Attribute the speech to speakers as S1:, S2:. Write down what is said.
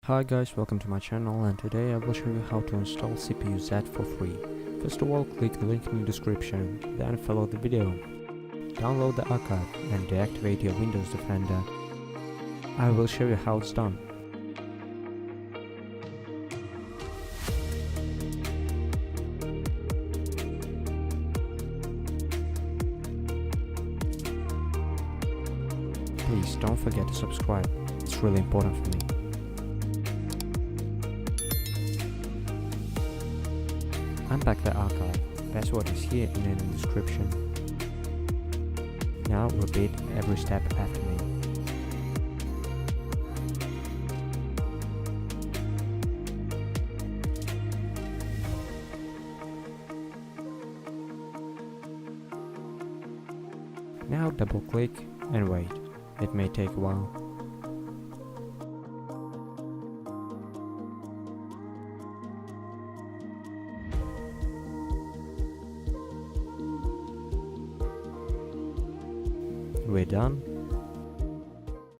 S1: Hi guys, welcome to my channel, and today I will show you how to install CPU-Z for free. First of all, click the link in the description, then follow the video. Download the archive and deactivate your Windows Defender. I will show you how it's done. Please don't forget to subscribe, it's really important for me. Unpack the archive, password is here and in the description. Now repeat every step after me. Now double click and wait, it may take a while. We're done,